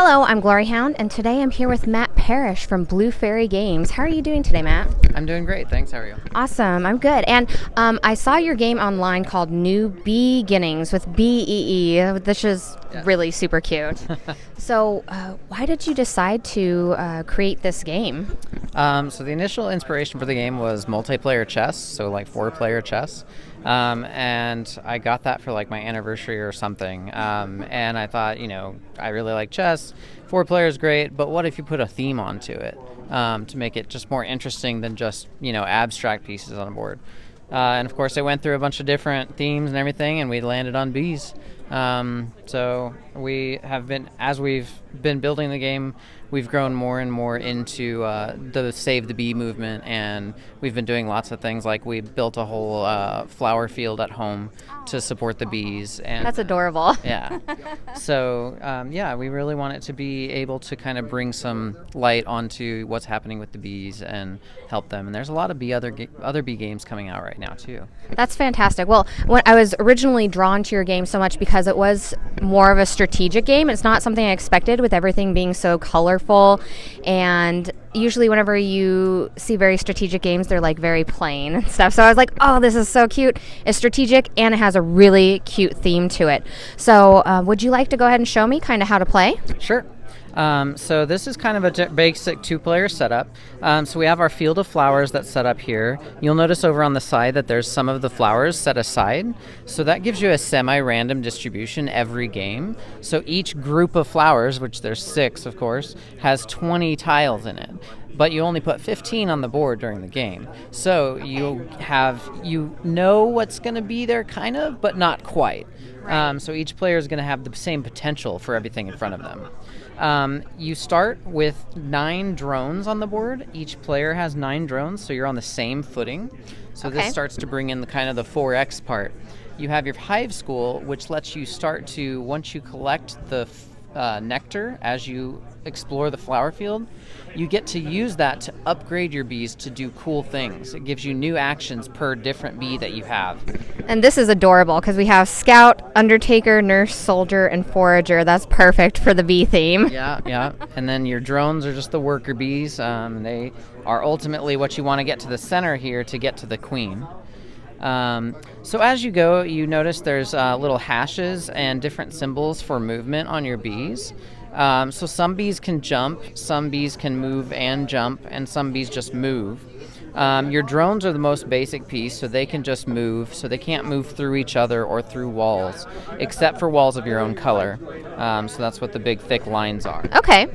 Hello, I'm Glory Hound, and today I'm here with Matt Parrish from Blue Fairy Games. How are you doing today, Matt? I'm doing great, thanks. How are you? Awesome, I'm good. And I saw your game online called New Beginnings with BEE. This is really super cute. So, why did you decide to create this game? So the initial inspiration for the game was multiplayer chess, so like 4-player chess. And I got that for like my anniversary or something. And I thought, I really like chess. 4 players great, but what if you put a theme onto it to make it just more interesting than just, abstract pieces on a board? And of course, I went through a bunch of different themes and everything, and we landed on bees. So we have been, as we've been building the game, we've grown more and more into the Save the Bee movement, and we've been doing lots of things. Like we built a whole flower field at home to support the bees. And That's adorable. yeah. So we really want it to be able to kind of bring some light onto what's happening with the bees and help them. And there's a lot of other bee games coming out right now too. That's fantastic. Well, when I was originally drawn to your game so much because it was more of a strategic game. It's not something I expected with everything being so colorful, and usually whenever you see very strategic games, they're like very plain and stuff. So I was like, oh, this is so cute. It's strategic and it has a really cute theme to it. So would you like to go ahead and show me kind of how to play? Sure. So this is kind of a basic 2-player setup. So we have our field of flowers that's set up here. You'll notice over on the side that there's some of the flowers set aside. So that gives you a semi-random distribution every game. So each group of flowers, which there's 6 of course, has 20 tiles in it. But you only put 15 on the board during the game. So you know what's going to be there kind of, but not quite. So each player is going to have the same potential for everything in front of them. You start with 9 drones on the board. Each player has 9 drones, so you're on the same footing. So this starts to bring in the kind of the 4X part. You have your hive school, which lets you start to, once you collect the nectar as you explore the flower field, you get to use that to upgrade your bees to do cool things. It gives you new actions per different bee that you have. And this is adorable because we have Scout, Undertaker, Nurse, Soldier, and Forager. That's perfect for the bee theme. Yeah. And then your drones are just the worker bees. They are ultimately what you want to get to the center here to get to the queen. So as you go, you notice there's little hashes and different symbols for movement on your bees. So some bees can jump, some bees can move and jump, and some bees just move. Your drones are the most basic piece, so they can just move, so they can't move through each other or through walls, except for walls of your own color. So that's what the big thick lines are. Okay.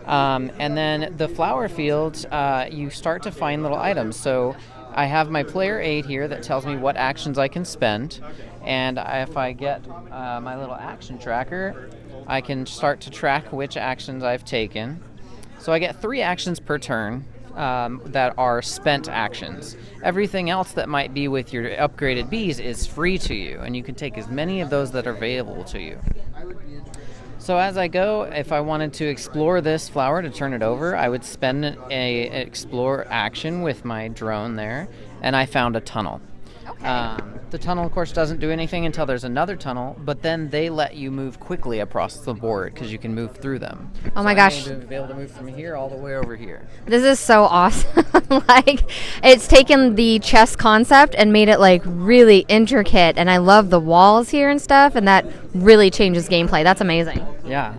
And then the flower field, you start to find little items. So I have my player aid here that tells me what actions I can spend, and if I get my little action tracker, I can start to track which actions I've taken. So I get 3 actions per turn that are spent actions. Everything else that might be with your upgraded bees is free to you, and you can take as many of those that are available to you. So as I go, if I wanted to explore this flower to turn it over, I would spend an explore action with my drone there, and I found a tunnel. Okay. The tunnel, of course, doesn't do anything until there's another tunnel, but then they let you move quickly across the board because you can move through them. Oh my gosh. I need to be able to move from here all the way over here. This is so awesome. Like, it's taken the chess concept and made it like really intricate, and I love the walls here and stuff, and that really changes gameplay. That's amazing. Yeah.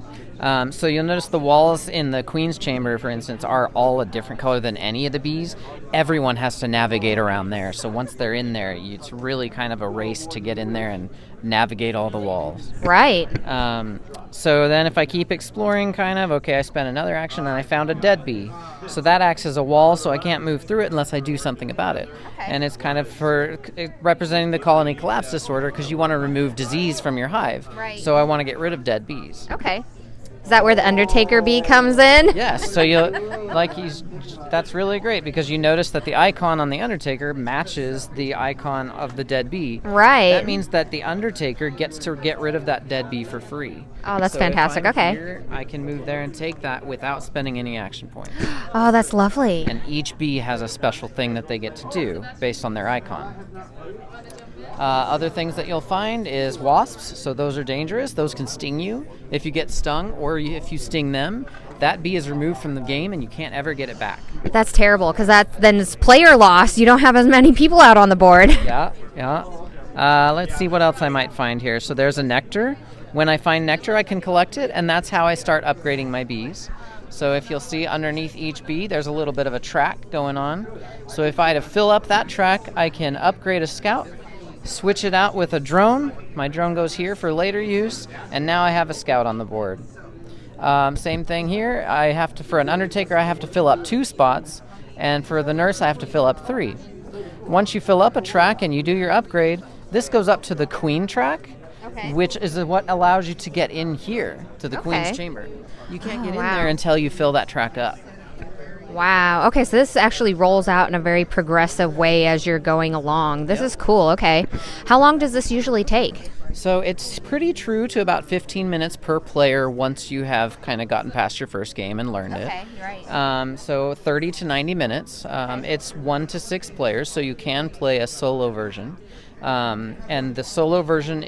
So you'll notice the walls in the Queen's Chamber, for instance, are all a different color than any of the bees. Everyone has to navigate around there. So once they're in there, it's really kind of a race to get in there and navigate all the walls. Right. So then if I keep exploring I spent another action and I found a dead bee. So that acts as a wall, so I can't move through it unless I do something about it. Okay. And it's kind of for representing the colony collapse disorder because you want to remove disease from your hive. Right. So I want to get rid of dead bees. Okay. Is that where the Undertaker bee comes in? Yes, so that's really great because you notice that the icon on the Undertaker matches the icon of the dead bee. Right. That means that the Undertaker gets to get rid of that dead bee for free. Oh, that's so fantastic. If I'm Okay. here, I can move there and take that without spending any action points. Oh, that's lovely. And each bee has a special thing that they get to do based on their icon. Other things that you'll find is wasps. So those are dangerous. Those can sting you. If you get stung or if you sting them, that bee is removed from the game and you can't ever get it back. That's terrible because then it's player loss. You don't have as many people out on the board. Yeah. Let's see what else I might find here. So there's a nectar. When I find nectar, I can collect it, and that's how I start upgrading my bees. So if you'll see underneath each bee, there's a little bit of a track going on. So if I had to fill up that track, I can upgrade a scout, switch it out with a drone. My drone goes here for later use, and now I have a scout on the board. Same thing here. For an undertaker, I have to fill up 2 spots, and for the nurse, I have to fill up 3. Once you fill up a track and you do your upgrade, this goes up to the queen track, which is what allows you to get in here to the queen's chamber. You can't get in there until you fill that track up. Wow. Okay, so this actually rolls out in a very progressive way as you're going along. This is cool. Okay. How long does this usually take? So it's pretty true to about 15 minutes per player once you have kind of gotten past your first game and learned it. Okay, right. So 30 to 90 minutes. It's 1 to 6 players, so you can play a solo version. And the solo version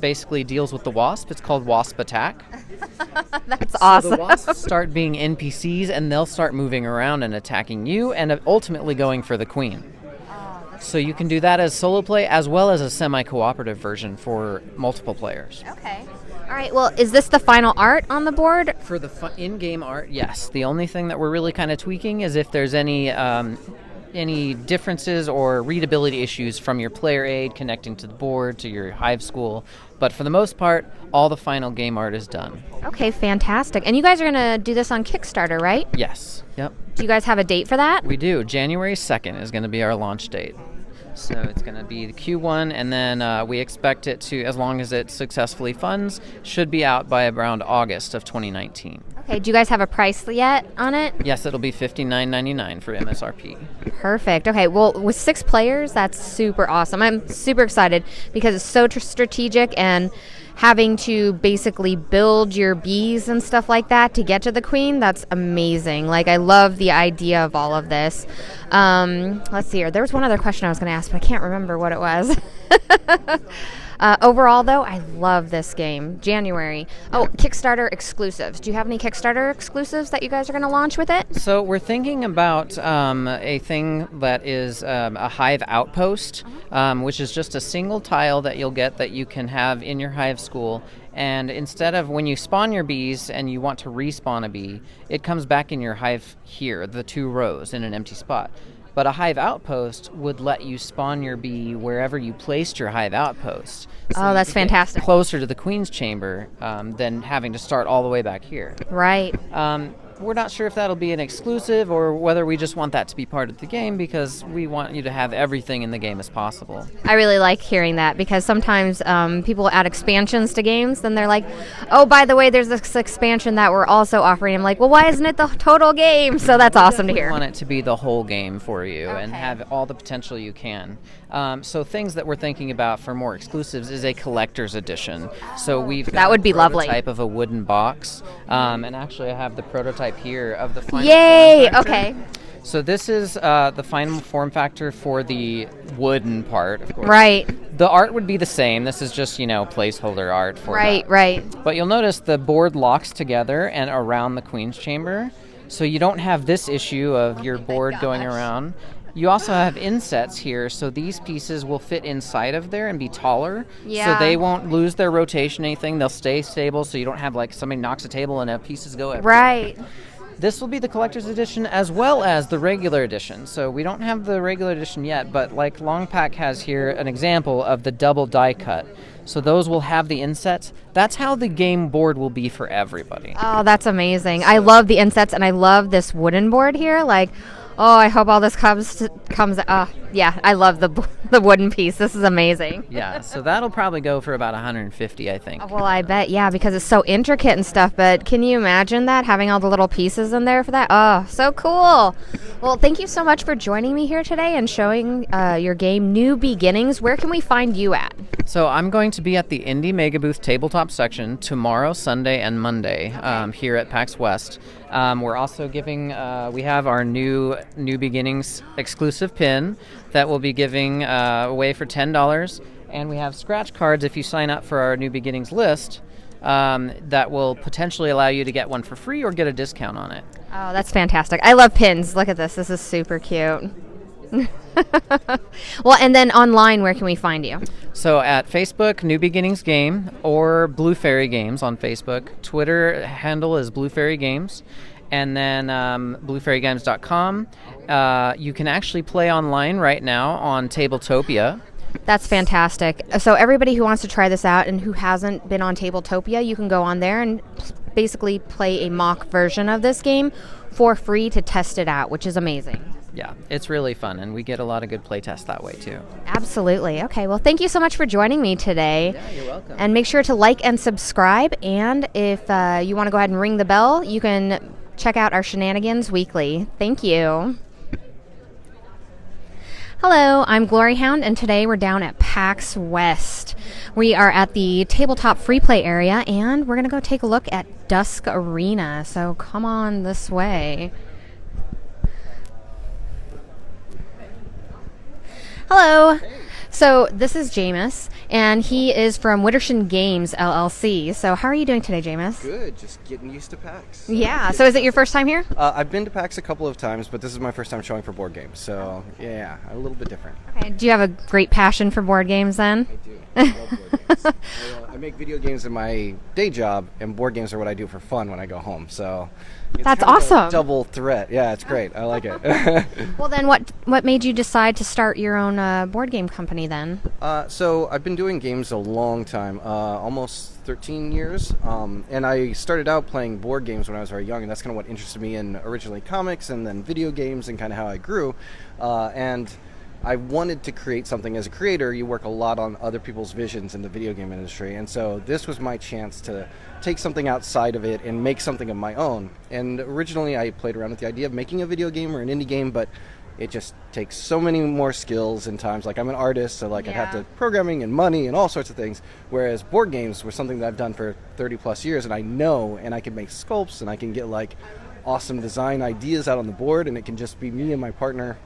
basically deals with the wasp. It's called Wasp Attack. That's awesome. So the wasps start being NPCs, and they'll start moving around and attacking you, and ultimately going for the queen. So you can do that as solo play as well as a semi-cooperative version for multiple players. Okay. All right. Well, is this the final art on the board? For the in-game art, yes. The only thing that we're really kind of tweaking is if there's any differences or readability issues from your player aid connecting to the board, to your Hive School. But for the most part, all the final game art is done. Okay, fantastic. And you guys are going to do this on Kickstarter, right? Yes. Yep. Do you guys have a date for that? We do. January 2nd is going to be our launch date. So it's going to be the Q1, and then we expect it to, as long as it successfully funds, should be out by around August of 2019. Okay, do you guys have a price yet on it? Yes, it'll be $59.99 for MSRP. Perfect. Okay, well, with 6 players, that's super awesome. I'm super excited because it's so strategic, and having to basically build your bees and stuff like that to get to the queen, that's amazing. Like, I love the idea of all of this. Let's see here. There was one other question I was going to ask, but I can't remember what it was. Overall, though, I love this game. January. Oh, Kickstarter exclusives. Do you have any Kickstarter exclusives that you guys are going to launch with it? So we're thinking about a thing that is a Hive Outpost, which is just a single tile that you'll get that you can have in your Hive School. And instead of when you spawn your bees and you want to respawn a bee, it comes back in your hive here, the 2 rows in an empty spot. But a Hive Outpost would let you spawn your bee wherever you placed your Hive Outpost. So that's fantastic. Closer to the Queen's Chamber than having to start all the way back here. Right. We're not sure if that'll be an exclusive or whether we just want that to be part of the game because we want you to have everything in the game as possible. I really like hearing that because sometimes people add expansions to games, then they're like, oh, by the way, there's this expansion that we're also offering. I'm like, well, why isn't it the total game? So that's awesome to hear. We want it to be the whole game for you and have all the potential you can. So things that we're thinking about for more exclusives is a collector's edition. So we've got that would be lovely. Type of a wooden box, and actually I have the prototype here of the final Yay! form factor. Okay. So this is the final form factor for the wooden part, of course. Right. The art would be the same. This is just, placeholder art for that. Right. But you'll notice the board locks together and around the Queen's Chamber. So you don't have this issue of your board going around. You also have insets here, so these pieces will fit inside of there and be taller. Yeah. So they won't lose their rotation or anything. They'll stay stable, so you don't have, somebody knocks a table and pieces go everywhere. Right. This will be the collector's edition as well as the regular edition. So we don't have the regular edition yet, but like Longpack has here an example of the double die cut. So those will have the insets. That's how the game board will be for everybody. Oh, that's amazing. I love the insets, and I love this wooden board here. Oh, I hope all this comes. Yeah, I love the wooden piece. This is amazing. Yeah, so that'll probably go for about $150, I think. Well, I bet, yeah, because it's so intricate and stuff. But can you imagine that, having all the little pieces in there for that? Oh, so cool. Well, thank you so much for joining me here today and showing your game, New Beginnings. Where can we find you at? So I'm going to be at the Indie Mega Booth tabletop section tomorrow, Sunday, and Monday here at PAX West. We're also giving, we have our New Beginnings exclusive pin that we'll be giving away for $10. And we have scratch cards if you sign up for our New Beginnings list that will potentially allow you to get one for free or get a discount on it. Oh, that's fantastic. I love pins. Look at this. This is super cute. Well, and then online, where can we find you? So at Facebook, New Beginnings Game, or Blue Fairy Games on Facebook. Twitter handle is Blue Fairy Games. And then bluefairygames.com. You can actually play online right now on Tabletopia. That's fantastic. So everybody who wants to try this out and who hasn't been on Tabletopia, you can go on there and basically play a mock version of this game for free to test it out, which is amazing. Yeah, it's really fun, and we get a lot of good play tests that way, too. Absolutely. Okay, well, thank you so much for joining me today. Yeah, you're welcome. And make sure to like and subscribe, and if you want to go ahead and ring the bell, you can check out our Shenanigans Weekly. Thank you. Hello, I'm Glory Hound, and today we're down at PAX West. We are at the tabletop free play area, and we're going to go take a look at Dusk Arena. So come on this way. Hello. So this is Jameis, and he is from Wittershin Games, LLC. So how are you doing today, Jameis? Good, just getting used to PAX. Yeah, so is it your first time here? I've been to PAX a couple of times, but this is my first time showing for board games, so yeah, a little bit different. Okay. Do you have a great passion for board games then? I do. I love board games. I make video games in my day job, and board games are what I do for fun when I go home, so... That's kind of a awesome. Double threat. Yeah, it's great. I like it. Well, then what made you decide to start your own board game company then? So I've been doing games a long time, almost 13 years, and I started out playing board games when I was very young, and that's kind of what interested me in originally comics and then video games and kind of how I grew. And I wanted to create something. As a creator, you work a lot on other people's visions in the video game industry, and so this was my chance to take something outside of it and make something of my own. And originally I played around with the idea of making a video game or an indie game, but it just takes so many more skills and times. Like, I'm an artist, so like, I'd have to programming and money and all sorts of things, whereas board games were something that I've done for 30 plus years, and I know, and I can make sculpts, and I can get like awesome design ideas out on the board, and it can just be me and my partner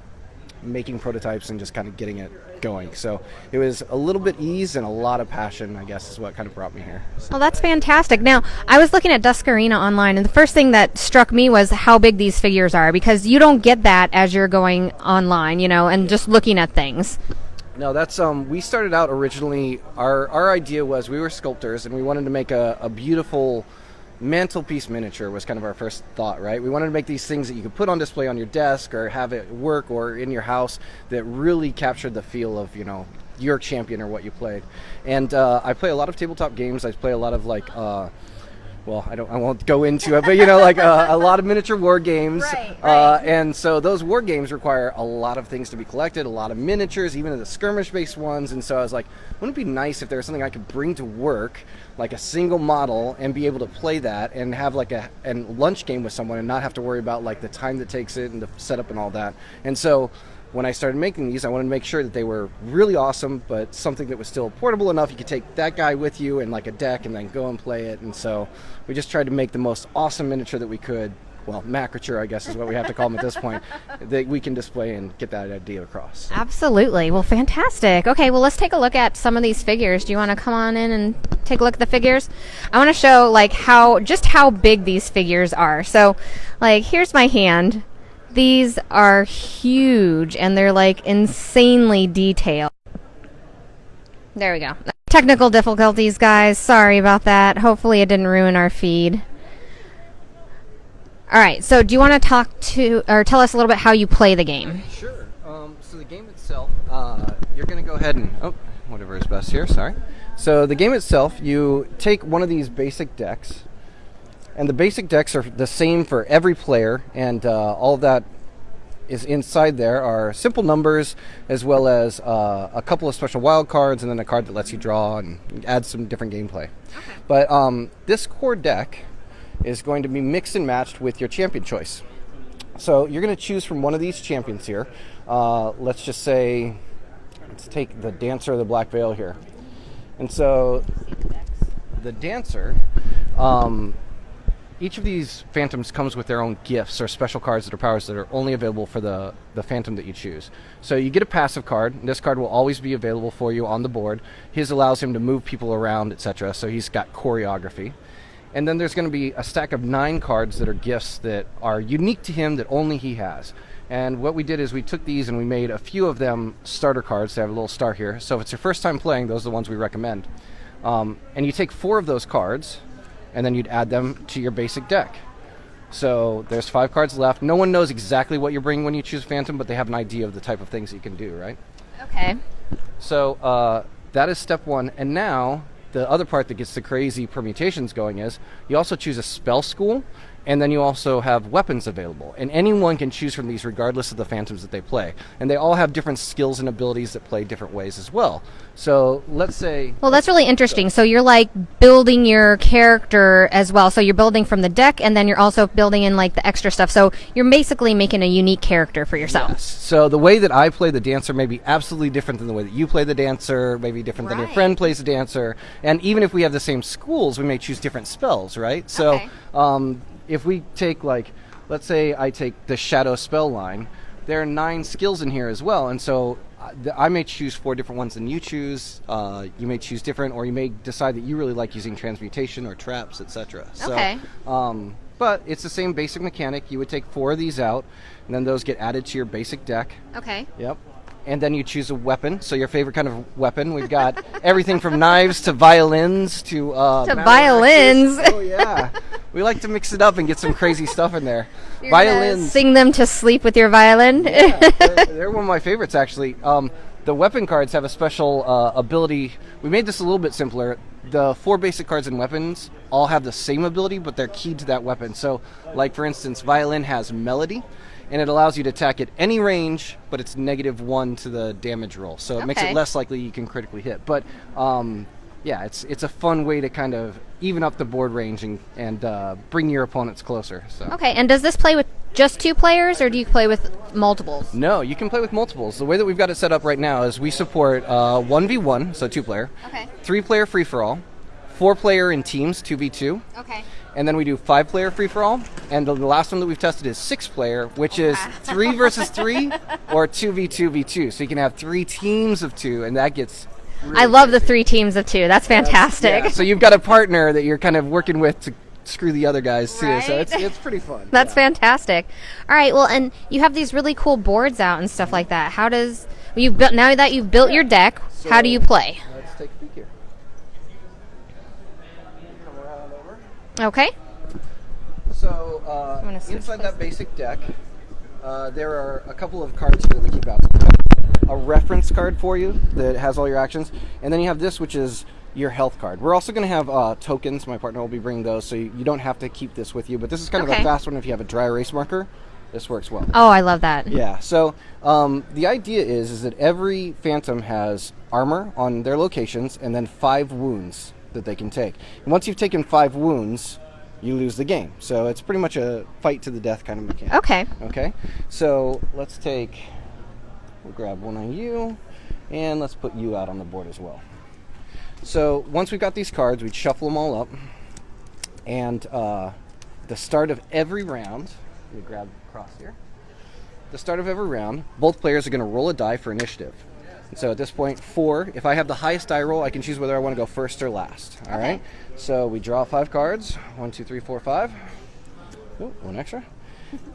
making prototypes and just kind of getting it going. So it was a little bit ease and a lot of passion, I guess, is what kind of brought me here. Well, that's fantastic. Now, I was looking at Dusk Arena online, and the first thing that struck me was how big these figures are, because you don't get that as you're going online, you know, and just looking at things. No, that's we started out originally, our idea was we were sculptors and we wanted to make a beautiful mantelpiece miniature was kind of our first thought, right? We wanted to make these things that you could put on display on your desk or have at work or in your house that really captured the feel of, you know, your champion or what you played. And I play a lot of tabletop games. I play a lot of like well, I won't go into it, but you know, like a lot of miniature war games. Right. And so those war games require a lot of things to be collected, a lot of miniatures, even the skirmish-based ones. And so I was like, wouldn't it be nice if there was something I could bring to work, like a single model, and be able to play that and have like a lunch game with someone and not have to worry about like the time that takes it and the setup and all that. And so when I started making these, I wanted to make sure that they were really awesome, but something that was still portable enough. You could take that guy with you and like a deck and then go and play it. And so we just tried to make the most awesome miniature that we could. Well, macrature, I guess, is what we have to call them at this point, that we can display and get that idea across. Absolutely. Well, fantastic. Okay, well, let's take a look at some of these figures. Do you want to come on in and take a look at the figures? I want to show like how big these figures are. So, like, here's my hand. These are huge, and they're like insanely detailed. There we go. Technical difficulties, guys. Sorry about that. Hopefully it didn't ruin our feed. All right, so do you want to tell us a little bit how you play the game? Sure. So the game itself, you're going to go ahead and... Oh, whatever is best here, sorry. So the game itself, you take one of these basic decks, and the basic decks are the same for every player, and all of that is inside there are simple numbers, as well as a couple of special wild cards, and then a card that lets you draw and add some different gameplay. Okay. But this core deck is going to be mixed and matched with your champion choice. So you're going to choose from one of these champions here. Let's just say, let's take the Dancer of the Black Veil here. And so the Dancer each of these phantoms comes with their own gifts or special cards that are powers that are only available for the phantom that you choose. So you get a passive card. This card will always be available for you on the board. His allows him to move people around, etc. So he's got choreography. And then there's going to be a stack of 9 cards that are gifts that are unique to him that only he has. And what we did is we took these and we made a few of them starter cards. They have a little star here. So if it's your first time playing, those are the ones we recommend. And you take 4 of those cards, and then you'd add them to your basic deck. So there's 5 cards left. No one knows exactly what you're bringing when you choose Phantom, but they have an idea of the type of things that you can do, right? Okay. So that is step 1. And now the other part that gets the crazy permutations going is you also choose a spell school, and then you also have weapons available. And anyone can choose from these regardless of the phantoms that they play. And they all have different skills and abilities that play different ways as well. So let's say... Well, that's really interesting. So you're like building your character as well. So you're building from the deck, and then you're also building in like the extra stuff. So you're basically making a unique character for yourself. Yes. So the way that I play the dancer may be absolutely different than the way that you play the dancer, maybe different than your friend plays the dancer. And even if we have the same schools, we may choose different spells, right? So if we take, like, let's say I take the Shadow spell line, there are 9 skills in here as well. And so I may choose 4 different ones than you choose. You may choose different, or you may decide that you really like using transmutation or traps, etc. Okay. So, but it's the same basic mechanic. You would take 4 of these out, and then those get added to your basic deck. Okay. Yep. And then you choose a weapon. So your favorite kind of weapon. We've got everything from knives to violins to violins. Oh yeah, we like to mix it up and get some crazy stuff in there. You're Violins. Sing them to sleep with your violin. Yeah, they're one of my favorites actually. The weapon cards have a special ability. We made this a little bit simpler. The 4 basic cards and weapons all have the same ability, but they're keyed to that weapon. So, like for instance, violin has melody, and it allows you to attack at any range, but it's -1 to the damage roll. So it makes it less likely you can critically hit. But yeah, it's a fun way to kind of even up the board range and bring your opponents closer. So. Okay, and does this play with just 2 players, or do you play with multiples? No, you can play with multiples. The way that we've got it set up right now is we support 1v1, so 2-player, 3-player free-for-all, 4-player in teams, 2v2. Okay. And then we do 5-player free-for-all, and the last one that we've tested is 6-player, which is 3 versus 3 or 2v2v2. So you can have 3 teams of 2, and that gets really I love crazy. the 3 teams of 2. That's fantastic. Yeah, so you've got a partner that you're kind of working with to screw the other guys too. So it's pretty fun. That's fantastic. All right. Well, and you have these really cool boards out and stuff like that. How does now that you've built your deck, So how do you play? Let's take a peek here. Come around over. Okay. So gonna switch inside that places. basic deck, there are a couple of cards here that we keep out. A reference card for you that has all your actions, and then you have this, which is your health card. We're also going to have tokens. My partner will be bringing those, so you don't have to keep this with you. But this is kind of a fast one if you have a dry erase marker. This works well. Oh, I love that. Yeah. So the idea is that every phantom has armor on their locations, and then 5 wounds that they can take. And once you've taken 5 wounds, you lose the game. So it's pretty much a fight to the death kind of mechanic. Okay. Okay. So let's take. We'll grab one on you, and let's put you out on the board as well. So once we've got these cards, we'd shuffle them all up, and the start of every round, let me grab across here. The start of every round, both players are going to roll a die for initiative. And so at this point, 4. If I have the highest die roll, I can choose whether I want to go first or last. All right. So we draw 5 cards. 1, 2, 3, 4, 5. Ooh, 1 extra.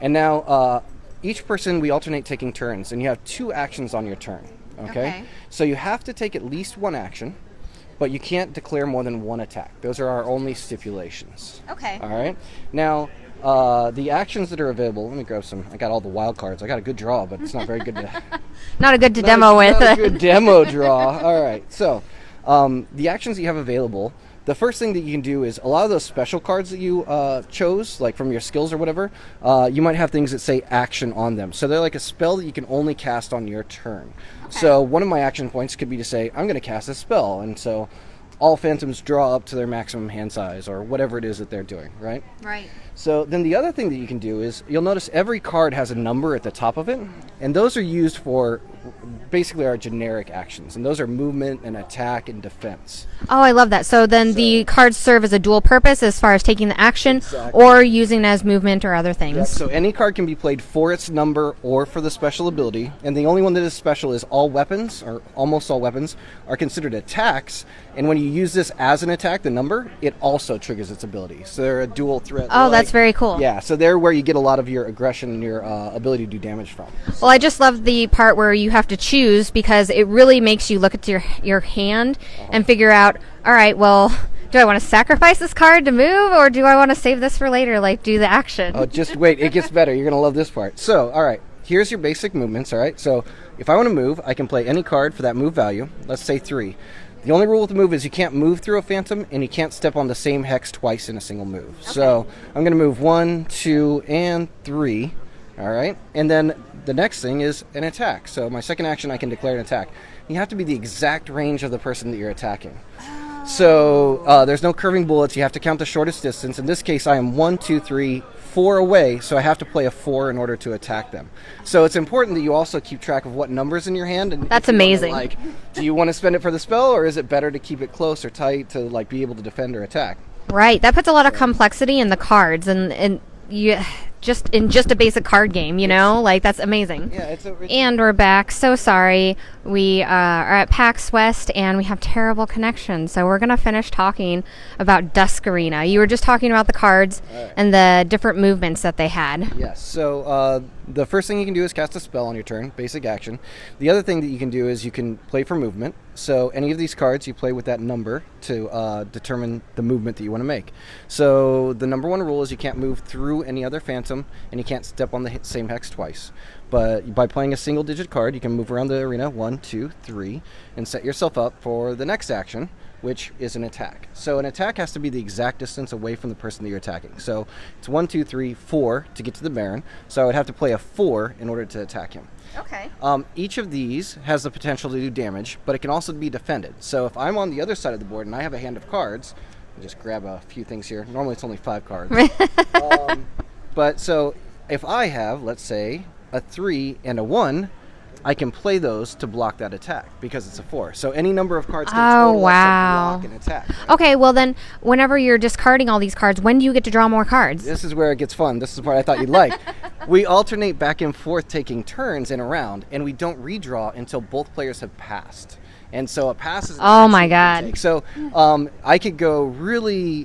And now each person, we alternate taking turns, and you have 2 actions on your turn. Okay. So you have to take at least 1 action, but you can't declare more than 1 attack. Those are our only stipulations. Okay. All right. Now, the actions that are available. Let me grab some. I got all the wild cards. I got a good draw, but it's not very good to. Not a good to demo with. Not a good demo draw. All right. So, the actions that you have available. The first thing that you can do is a lot of those special cards that you chose, like from your skills or whatever, you might have things that say action on them. So they're like a spell that you can only cast on your turn. So one of my action points could be to say, I'm going to cast a spell. And so all phantoms draw up to their maximum hand size or whatever it is that they're doing, right? Right. So then the other thing that you can do is you'll notice every card has a number at the top of it, and those are used for basically our generic actions, and those are movement and attack and defense. Oh, I love that. So then the cards serve as a dual purpose as far as taking the action or using as movement or other things. Yep. So any card can be played for its number or for the special ability, and the only one that is special is all weapons, or almost all weapons, are considered attacks, and when you use this as an attack, the number, it also triggers its ability. So they're a dual threat. Oh, that's very cool. Yeah, so they're where you get a lot of your aggression and your ability to do damage from. Well, I just love the part where you have to choose, because it really makes you look at your hand and figure out, all right, well, do I want to sacrifice this card to move, or do I want to save this for later, like do the action? Oh, just wait. It gets better. You're going to love this part. So, all right, here's your basic movements, all right? So if I want to move, I can play any card for that move value. Let's say 3. The only rule with the move is you can't move through a phantom, and you can't step on the same hex twice in a single move. Okay. So I'm going to move 1, 2, and 3, all right? And then the next thing is an attack. So my second action, I can declare an attack. You have to be the exact range of the person that you're attacking. So there's no curving bullets. You have to count the shortest distance. In this case, I am 1, 2, 3, 4 away, so I have to play a 4 in order to attack them. So it's important that you also keep track of what number's in your hand. And that's amazing. Like, do you want to spend it for the spell, or is it better to keep it close or tight to like be able to defend or attack? Right. That puts a lot of complexity in the cards, and you just in just a basic card game, you know, like that's amazing. Yeah, and we're back. So sorry, we are at PAX West and we have terrible connection. So we're gonna finish talking about Dusk Arena. You were just talking about the cards and the different movements that they had. Yes. So the first thing you can do is cast a spell on your turn, basic action. The other thing that you can do is you can play for movement. So any of these cards, you play with that number to determine the movement that you want to make. So the number 1 rule is you can't move through any other phantom, and you can't step on the same hex twice. But by playing a single-digit card, you can move around the arena 1, 2, 3, and set yourself up for the next action, which is an attack. So an attack has to be the exact distance away from the person that you're attacking. So it's 1, 2, 3, 4 to get to the Baron. So I would have to play a 4 in order to attack him. Okay. Each of these has the potential to do damage, but it can also be defended. So if I'm on the other side of the board and I have a hand of cards, I'll just grab a few things here. Normally it's only 5 cards. But so if I have, let's say, a 3 and a 1, I can play those to block that attack because it's a 4. So any number of cards can total up to block an attack. Right? Okay, well then, whenever you're discarding all these cards, when do you get to draw more cards? This is where it gets fun. This is the part I thought you'd like. We alternate back and forth taking turns in a round, and we don't redraw until both players have passed. And so a pass is an oh action my you can god. take. So I could go really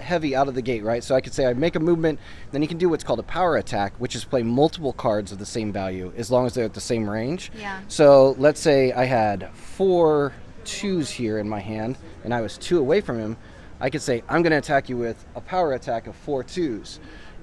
heavy out of the gate, right? So I could say I make a movement, then you can do what's called a power attack, which is play multiple cards of the same value as long as they're at the same range. Yeah. So let's say I had 4 2s here in my hand, and I was 2 away from him. I could say I'm going to attack you with a power attack of 4 2s.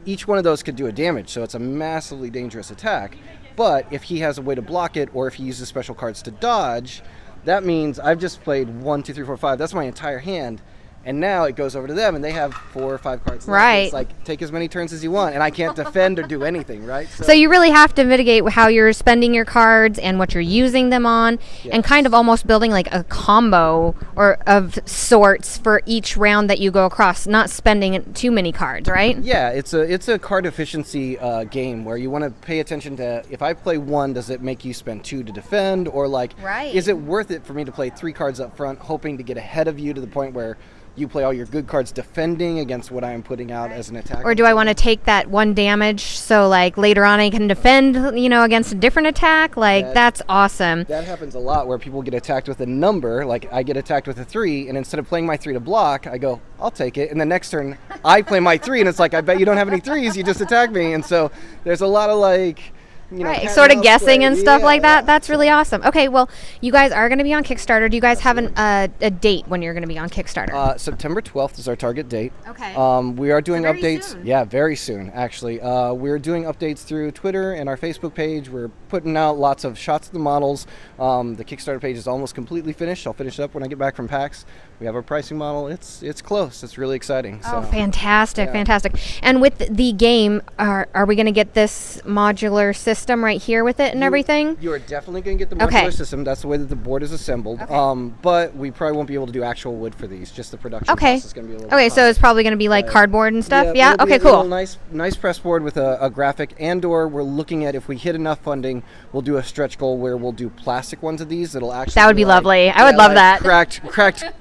Each one of those could do a damage, so it's a massively dangerous attack. But if he has a way to block it, or if he uses special cards to dodge, that means I've just played 1, 2, 3, 4, 5. That's my entire hand. And now it goes over to them, and they have 4 or 5 cards left. Right. It's like, take as many turns as you want, and I can't defend or do anything, right? So you really have to mitigate how you're spending your cards and what you're using them on, and kind of almost building like a combo or of sorts for each round that you go across, not spending too many cards, right? Yeah, it's a card efficiency game where you want to pay attention to, if I play 1, does it make you spend 2 to defend? Or like, is it worth it for me to play 3 cards up front, hoping to get ahead of you to the point where you play all your good cards defending against what I am putting out as an attack? Or do I want to take that 1 damage so like later on I can defend, you know, against a different attack? Like that's awesome. That happens a lot where people get attacked with a number, like I get attacked with a 3, and instead of playing my 3 to block, I go, I'll take it. And the next turn I play my 3, and it's like, I bet you don't have any 3s, you just attack me. And so there's a lot of like, you know, sort of guessing and stuff like that. That's really awesome. Okay, well, you guys are going to be on Kickstarter. Do you guys have a date when you're going to be on Kickstarter? September 12th is our target date. Okay. We are doing updates. Soon. Yeah, very soon, actually. We're doing updates through Twitter and our Facebook page. We're putting out lots of shots of the models. The Kickstarter page is almost completely finished. I'll finish it up when I get back from PAX. We have our pricing model. It's close. It's really exciting. Oh, So, fantastic, yeah. fantastic. And with the game, are we going to get this modular system right here with it and everything? You are definitely going to get the modular Okay. system. That's the way that the board is assembled. Okay. But we probably won't be able to do actual wood for these. Just the production Okay. process is going to be a little Okay, bit so high. it's probably going to be like Right. cardboard and stuff? but Yeah? it'll be Okay, a little cool. nice press board with a graphic, and/or we're looking at, if we hit enough funding, we'll do a stretch goal where we'll do plastic ones of these. That'll actually That would be like- lovely. I would love like that. Cracked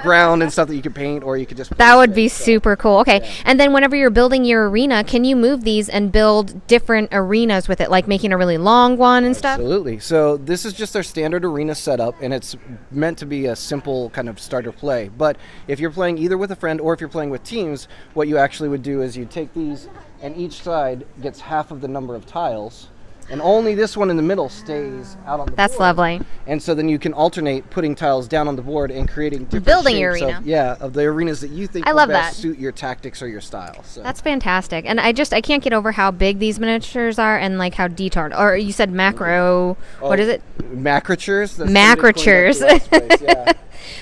ground and stuff that you could paint, or you could just. That place would it, be so. super cool. Okay. Yeah. And then whenever you're building your arena, can you move these and build different arenas with it, like making a really long one and stuff? Absolutely. So this is just our standard arena setup, and it's meant to be a simple kind of starter play. But if you're playing either with a friend or if you're playing with teams, what you actually would do is you take these, and each side gets half of the number of tiles, and only this one in the middle stays out on the That's board. lovely. And so then you can alternate putting tiles down on the board and creating different Building your shapes arena. of the arenas that you think I will love best that. suit your tactics or your style. So. That's fantastic. And I can't get over how big these miniatures are and like how detailed. Or you said macro, what is it? Macratures? That's Macratures. somebody coined that to us, yeah.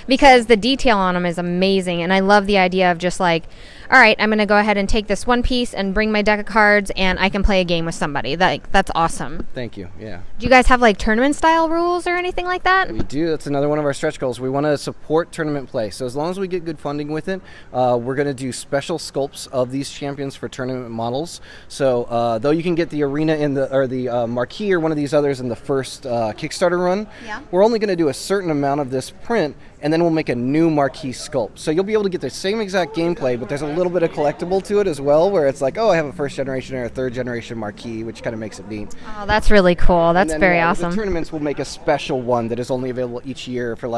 Because the detail on them is amazing, and I love the idea of just like, all right, I'm going to go ahead and take this one piece and bring my deck of cards, and I can play a game with somebody. That's awesome. Thank you, yeah. Do you guys have like tournament style rules or anything like that? We do. That's another one of our stretch goals. We want to support tournament play. So as long as we get good funding with it, we're going to do special sculpts of these champions for tournament models. So though you can get the arena or the marquee or one of these others in the first Kickstarter run, Yeah. we're only going to do a certain amount of this print, and then we'll make a new marquee sculpt. So you'll be able to get the same exact gameplay, but there's a little bit of collectible to it as well, where it's like, oh, I have a first generation or a third generation marquee, which kind of makes it neat. Oh, that's really cool. That's And then, very with awesome. The tournaments will make a special one that is only available each year for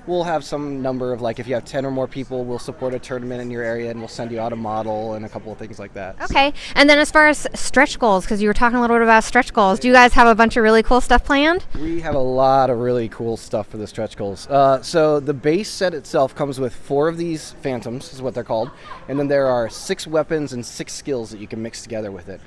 we'll have some number of if you have 10 or more people, we'll support a tournament in your area and we'll send you out a model and a couple of things like that. Okay. And then as far as stretch goals, because you were talking a little bit about stretch goals, do you guys have a bunch of really cool stuff planned? We have a lot of really cool stuff for the stretch goals. So the base set itself comes with 4 of these phantoms, is what they're called, and then there are 6 weapons and 6 skills that you can mix together with it.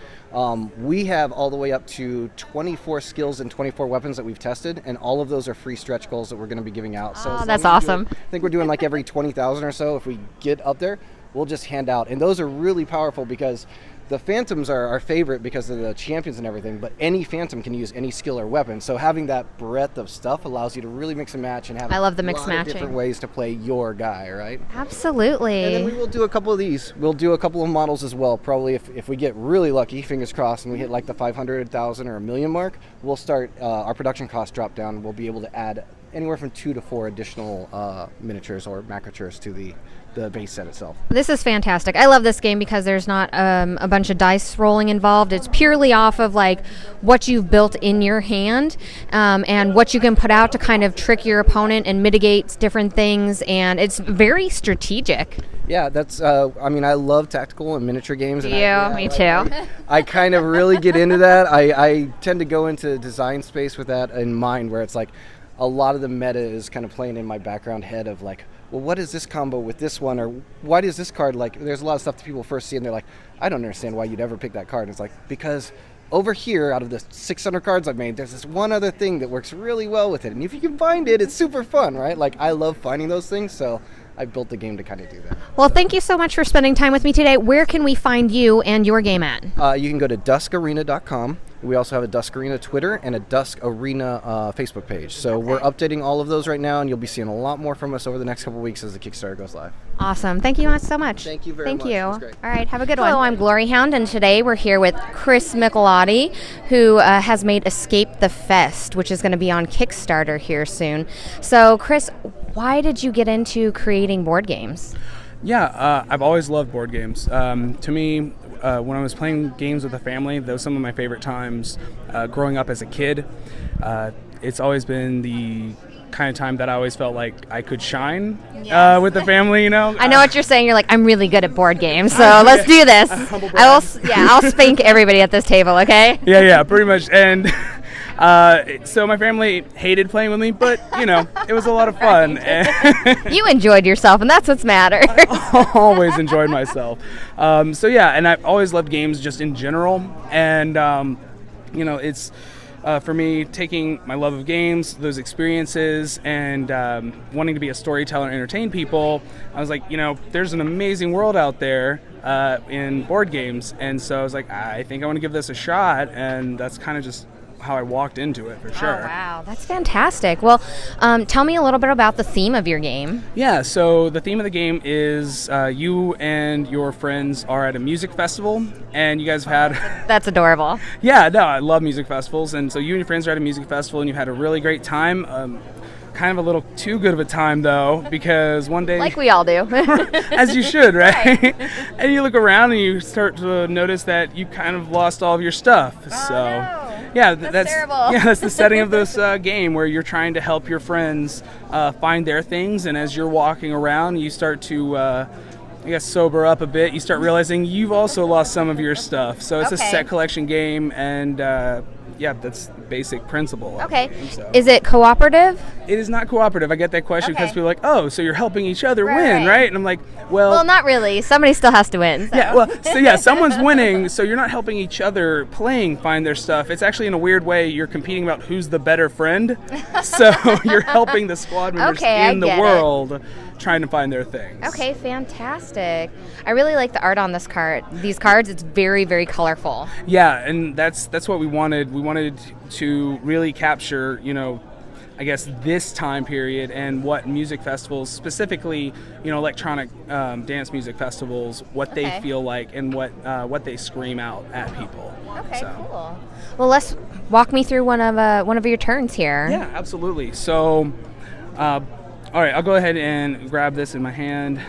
We have all the way up to 24 skills and 24 weapons that we've tested, and all of those are free stretch goals that we're going to be giving out. So as long that's as we do awesome. I think we're doing every 20,000 or so. If we get up there, we'll just hand out. And those are really powerful because the phantoms are our favorite because of the champions and everything, but any phantom can use any skill or weapon. So having that breadth of stuff allows you to really mix and match and have I love the a mix lot of matching. different ways to play your guy, right? Absolutely. And then we will do a couple of these. We'll do a couple of models as well. Probably if we get really lucky, fingers crossed, and we hit the 500,000 or $1 million mark, we'll start our production cost drop down. We'll be able to add anywhere from 2 to 4 additional miniatures or macratures to the base set itself. This is fantastic. I love this game because there's not a bunch of dice rolling involved. It's purely off of what you've built in your hand and what you can put out to kind of trick your opponent and mitigate different things. And it's very strategic. Yeah, that's. I love tactical and miniature games. And Me too. I kind of really get into that. I tend to go into design space with that in mind, where it's a lot of the meta is kind of playing in my background head of well, what is this combo with this one, or why does this card there's a lot of stuff that people first see and they're like, I don't understand why you'd ever pick that card. And it's because over here, out of the 600 cards I've made, there's this one other thing that works really well with it, and if you can find it, it's super fun, right? I love finding those things, so I built the game to kind of do that. Well, thank you so much for spending time with me today. Where can we find you and your game at? You can go to duskarena.com. We also have a Dusk Arena Twitter and a Dusk Arena Facebook page. So we're updating all of those right now, and you'll be seeing a lot more from us over the next couple of weeks as the Kickstarter goes live. Awesome. Thank you so much. Thank you very much. Thank you. It was great. All right. Have a good one. Hello, I'm Glory Hound, and today we're here with Chris Michelotti, who has made Escape the Fest, which is going to be on Kickstarter here soon. So, Chris, why did you get into creating board games? Yeah, I've always loved board games. To me, when I was playing games with a family, those were some of my favorite times. Growing up as a kid, it's always been the kind of time that I always felt like I could shine with the family, you know. I know what you're saying. You're like, I'm really good at board games, so let's do this. I'll spank everybody at this table, okay? Yeah, pretty much. And so my family hated playing with me, but it was a lot of fun. You enjoyed yourself, and that's what's matter. I always enjoyed myself. And I've always loved games just in general. And it's for me, taking my love of games, those experiences, and wanting to be a storyteller and entertain people, I was like, there's an amazing world out there in board games. And so I was like, I think I want to give this a shot. And that's kind of just how I walked into it, for sure. Oh, wow. That's fantastic. Well, tell me a little bit about the theme of your game. Yeah, so the theme of the game is you and your friends are at a music festival, and you guys have had... That's adorable. Yeah, no, I love music festivals, and so you and your friends are at a music festival, and you've had a really great time. Kind of a little too good of a time, though, because one day... Like we all do. As you should, right? And you look around and you start to notice that you kind of lost all of your stuff. Oh, so, no. yeah, That's terrible. Yeah, that's the setting of this game, where you're trying to help your friends find their things, and as you're walking around, you start to... I guess sober up a bit. You start realizing you've also lost some of your stuff. So it's a set collection game, and yeah, that's the basic principle. Okay. So. Is it cooperative? It is not cooperative. I get that question because people are like, oh, so you're helping each other Right, win, right. right? And I'm like, well, Not really. Somebody still has to win. So. yeah, well, so yeah, someone's winning, so you're not helping each other playing find their stuff. It's actually, in a weird way, you're competing about who's the better friend. So you're helping the squad members in the world trying to find their things. Okay, fantastic. I really like the art on this card. These cards, it's very, very colorful. Yeah, and that's what we wanted. We wanted to really capture, I guess, this time period and what music festivals, specifically, electronic dance music festivals, what they feel like and what they scream out at people. Okay, cool. Well, let's walk me through one of your turns here. Yeah, absolutely. So, all right, I'll go ahead and grab this in my hand.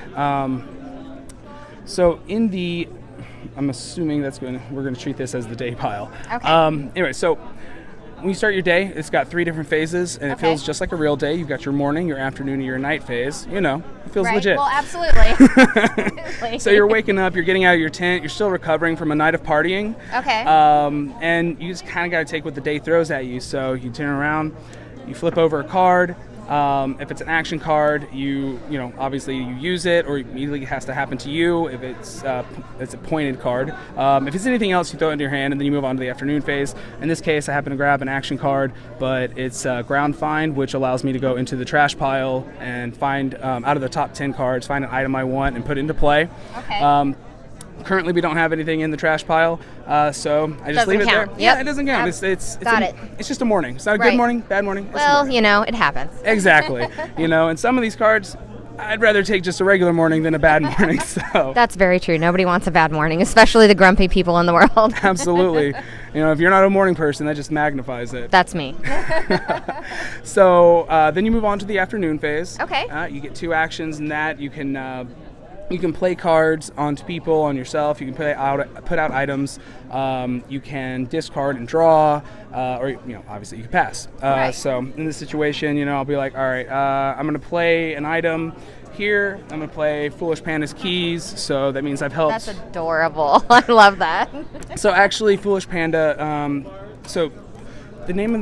So I'm assuming we're going to treat this as the day pile. Okay. Anyway, so when you start your day, it's got 3 different phases, and it feels just like a real day. You've got your morning, your afternoon, and your night phase. It feels legit. Well, absolutely. So you're waking up, you're getting out of your tent, you're still recovering from a night of partying. Okay. And you just kind of got to take what the day throws at you. So you turn around, you flip over a card. If it's an action card, you obviously you use it, or immediately it has to happen to you. If it's a pointed card, if it's anything else, you throw it into your hand, and then you move on to the afternoon phase. In this case, I happen to grab an action card, but it's ground find, which allows me to go into the trash pile and find out of the top 10 cards, find an item I want and put it into play. Okay. Currently, we don't have anything in the trash pile, so I just leave it there. Yep. Yeah, it doesn't count. It's just a morning. It's not a good morning, bad morning. Well, it happens. Exactly. And some of these cards, I'd rather take just a regular morning than a bad morning. So That's very true. Nobody wants a bad morning, especially the grumpy people in the world. Absolutely. If you're not a morning person, that just magnifies it. That's me. So then you move on to the afternoon phase. Okay. You get 2 actions in that. You can play cards onto people, on yourself. You can put out items. You can discard and draw, or obviously you can pass. Right. So in this situation, I'll be like, all right, I'm going to play an item here. I'm going to play Foolish Panda's Keys. So that means I've helped. That's adorable. I love that. So actually, Foolish Panda. So the name of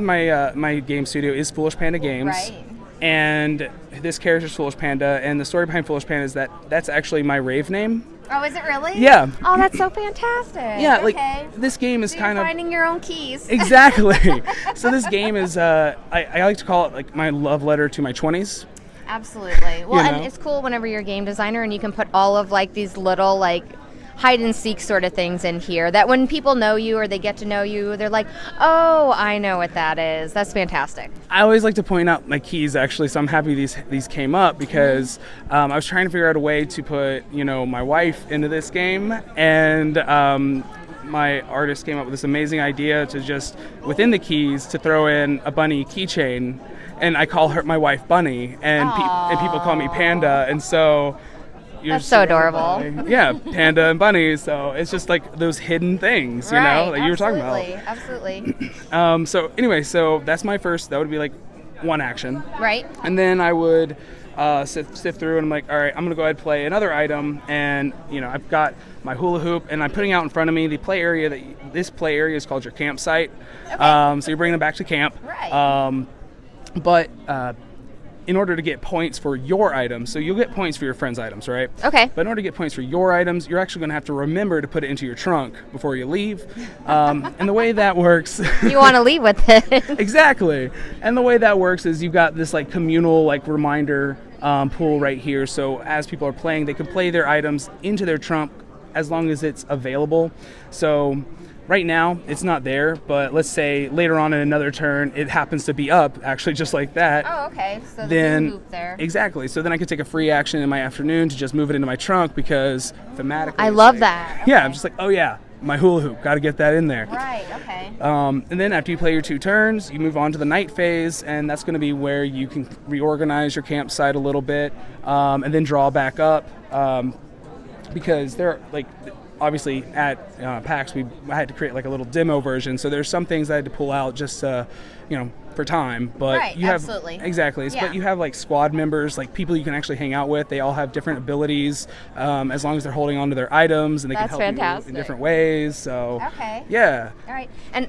my game studio is Foolish Panda Games. Right. And this character's Foolish Panda, and the story behind Foolish Panda is that's actually my rave name. Oh, is it really? Yeah. Oh, that's so fantastic. Yeah, like this game is kind of finding your own keys. Exactly. So this game is I like to call it like my love letter to my 20s. Absolutely. Well, and it's cool whenever you're a game designer and you can put all of like these little like hide and seek sort of things in here that when people know you or they get to know you, they're like, oh, I know what that is. That's fantastic. I always like to point out my keys, actually, so I'm happy these came up because I was trying to figure out a way to put, my wife into this game, and my artist came up with this amazing idea to just, within the keys, to throw in a bunny keychain, and I call my wife Bunny, and people call me Panda, and so... That's so adorable. Yeah, Panda and Bunny. So it's just like those hidden things, like you were talking about. Absolutely. So anyway, that's my first. That would be like one action. Right. And then I would sift through, and I'm like, all right, I'm gonna go ahead and play another item, and I've got my hula hoop, and I'm putting out in front of me the play area. This play area is called your campsite. Okay. So you're bringing them back to camp. Right. But in order to get points for your items, so you'll get points for your friend's items, right? Okay. But in order to get points for your items, you're actually going to have to remember to put it into your trunk before you leave. And the way that works... You want to leave with it. Exactly. And the way that works is you've got this like communal like reminder pool right here. So as people are playing, they can play their items into their trunk as long as it's available. So right now it's not there, but let's say later on in another turn it happens to be up, actually just like that. Oh, okay. So Then move there. exactly. So then I could take a free action in my afternoon to just move it into my trunk because thematically. I it's love like- that. Yeah, Okay. I'm just like, oh yeah, my hula hoop, got to get that in there. Right. Okay. And then after you play your 2 turns, you move on to the night phase, and that's going to be where you can reorganize your campsite a little bit, and then draw back up, because they're like. Obviously, at PAX, I had to create like a little demo version, so there's some things I had to pull out just, for time. But Right, you have absolutely. exactly. Yeah. But you have like squad members, like people you can actually hang out with. They all have different abilities, as long as they're holding on to their items, and they That's can help you fantastic. in different ways. So Okay. yeah. All right. And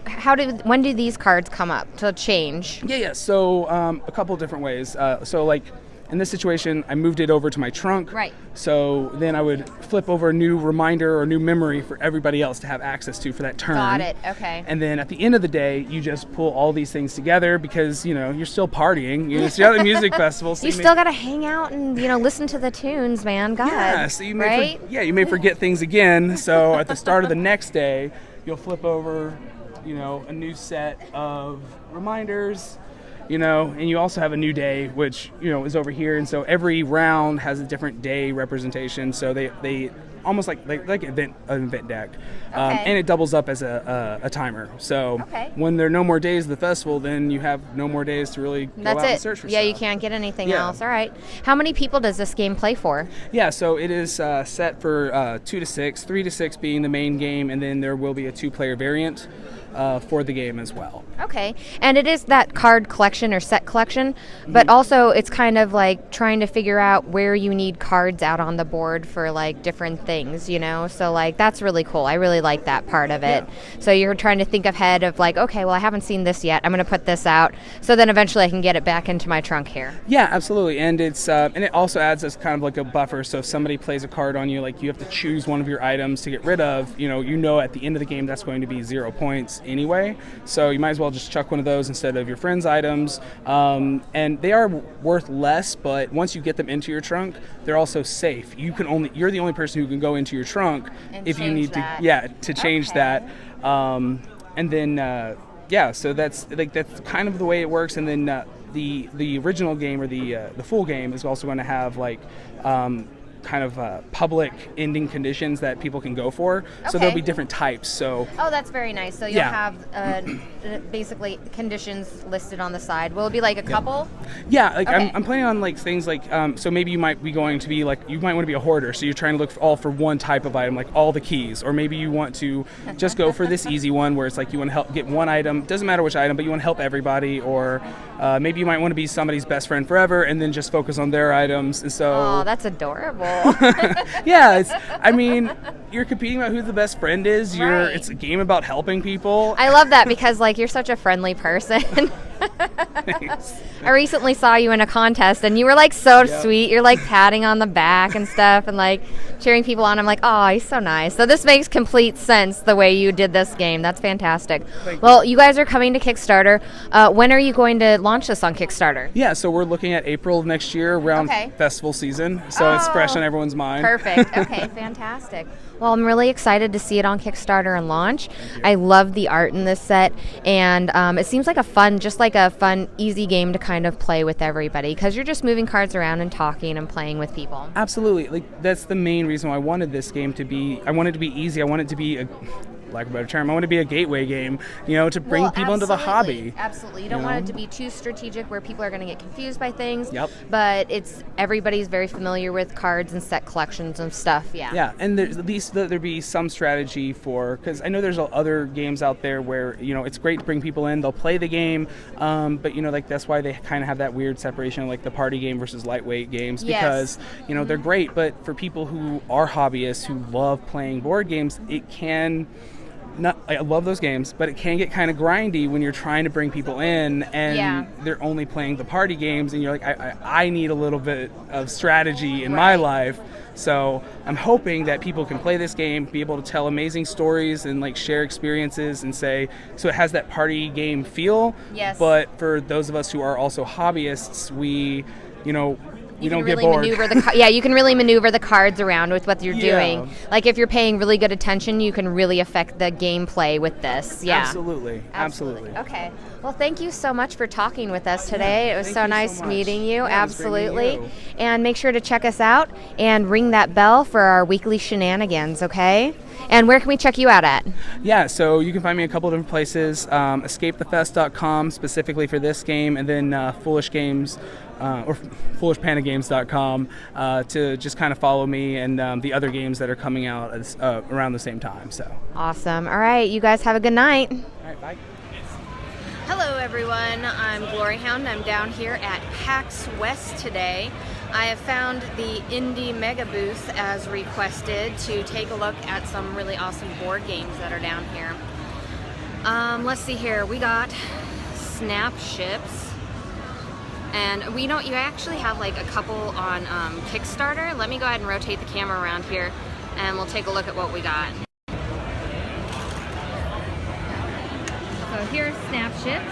when do these cards come up to change? Yeah. So a couple different ways. So like in this situation, I moved it over to my trunk. Right. So then I would flip over a new reminder or new memory for everybody else to have access to for that turn. Got it. Okay. And then at the end of the day, you just pull all these things together because, you're still partying. You're still at the music festival. So You still got to hang out and listen to the tunes, man. God. Yeah, so you may right? you may forget things again. So at the start of the next day, you'll flip over, a new set of reminders, and you also have a new day, which, is over here. And so every round has a different day representation. So they almost like an event deck. Okay. And it doubles up as a timer. So Okay. when there are no more days of the festival, then you have no more days to really go That's out and it. search for Yeah, stuff. you can't get anything Yeah. else. All right. How many people does this game play for? Yeah, so it is set for 2 to 6, 3 to 6 being the main game, and then there will be a 2-player variant for the game as well. Okay. And it is that card collection or set collection, but also it's kind of like trying to figure out where you need cards out on the board for like different things, So like that's really cool. I really like that part of it. Yeah. So you're trying to think ahead of like, okay, well I haven't seen this yet. I'm going to put this out. So then eventually I can get it back into my trunk here. Yeah, absolutely, and it's and it also adds as kind of like a buffer. So if somebody plays a card on you, like you have to choose one of your items to get rid of. At the end of the game that's going to be 0 points anyway. So you might as well just chuck one of those instead of your friend's items. And they are worth less, but once you get them into your trunk, they're also safe. You're the only person who can go into your trunk And if you change need that. to change Okay. that. And then so that's kind of the way it works. And then the original game or the full game is also going to have like kind of public ending conditions that people can go for. So there'll Okay. be different types. So Oh, that's very nice. So you'll Yeah. have basically conditions listed on the side. Will it be like a couple? yeah, like Okay. I'm planning on like things like so maybe you might be going to be like you might want to be a hoarder, so you're trying to look for one type of item, like all the keys, or maybe you want to just go for this easy one where it's like you want to help get one item, doesn't matter which item, but you want to help everybody, or maybe you might want to be somebody's best friend forever and then just focus on their items. And so Oh, that's adorable. yeah, you're competing about who the best friend is. Right. It's a game about helping people. I love that because like you're such a friendly person. I recently saw you in a contest and you were like so Yep. sweet. You're like patting on the back and stuff and like cheering people on. I'm like, oh, he's so nice. So this makes complete sense the way you did this game. That's fantastic. Well, you guys are coming to Kickstarter. When are you going to launch this on Kickstarter? Yeah, so we're looking at April of next year around Okay. festival season. So it's fresh Oh, on everyone's mind. Perfect. Okay, fantastic. Well, I'm really excited to see it on Kickstarter and launch. I love the art in this set, and it seems like a fun, easy game to kind of play with everybody because you're just moving cards around and talking and playing with people. Absolutely. Like that's the main reason why I wanted this game to be. I wanted it to be easy. I wanted it to be lack of a better term, I want to be a gateway game, to bring people into the hobby. Absolutely. You don't want it to be too strategic where people are going to get confused by things. Yep. But everybody's very familiar with cards and set collections and stuff. Yeah. Yeah, and there's at least there be some strategy because I know there's other games out there where it's great to bring people in, they'll play the game, but that's why they kind of have that weird separation of like the party game versus lightweight games because they're great, but for people who are hobbyists who love playing board games, it can I love those games, but it can get kind of grindy when you're trying to bring people in and they're only playing the party games, and you're like, I need a little bit of strategy in my life. So I'm hoping that people can play this game, be able to tell amazing stories and like share experiences and say, so it has that party game feel. Yes. But for those of us who are also hobbyists, we don't can get really bored. you can really maneuver the cards around with what you're doing. Like if you're paying really good attention, you can really affect the gameplay with this. Yeah. Absolutely. Okay. Well, thank you so much for talking with us today. It was so nice meeting you. Yeah, it was great meeting Absolutely. you. And make sure to check us out and ring that bell for our weekly shenanigans, okay? And where can we check you out at? Yeah, so you can find me a couple different places. EscapeTheFest.com specifically for this game, and then Foolish Games or FoolishPandaGames.com to just kind of follow me and the other games that are coming out around the same time. So. Awesome. All right, you guys have a good night. All right, bye. Hello everyone, I'm Gloryhound. I'm down here at PAX West today. I have found the Indie Mega Booth as requested to take a look at some really awesome board games that are down here. Let's see here, we got Snap Ships. And you actually have like a couple on Kickstarter. Let me go ahead and rotate the camera around here and we'll take a look at what we got. So here's Snap Ships.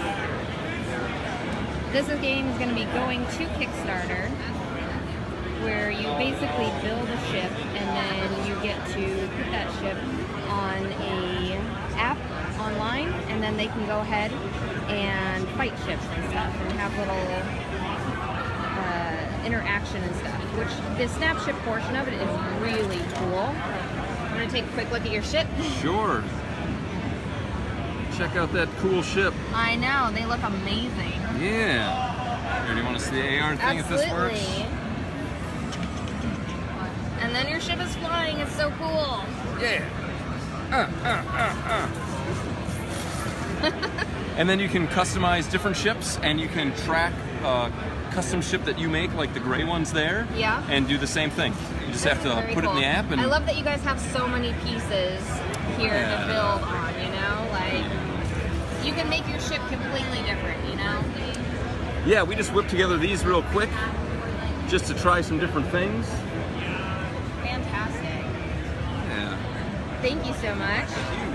This game is going to be going to Kickstarter, where you basically build a ship and then you get to put that ship on a app online, and then they can go ahead and fight ships and stuff and have little interaction and stuff, which the Snap Ship portion of it is really cool. I'm going to take a quick look at your ship. Sure. Check out that cool ship. I know, they look amazing. Yeah. Here, do you want to see the AR thing if this works? And then your ship is flying, it's so cool. Yeah. And then you can customize different ships, and you can track a custom ship that you make, like the gray ones there. Yeah. And do the same thing. You just have to Very put it in cool. the app. And I love that you guys have so many pieces here to build on, like you can make your ship completely different, yeah, we just whipped together these real quick just to try some different things. Fantastic. Yeah. Thank you so much.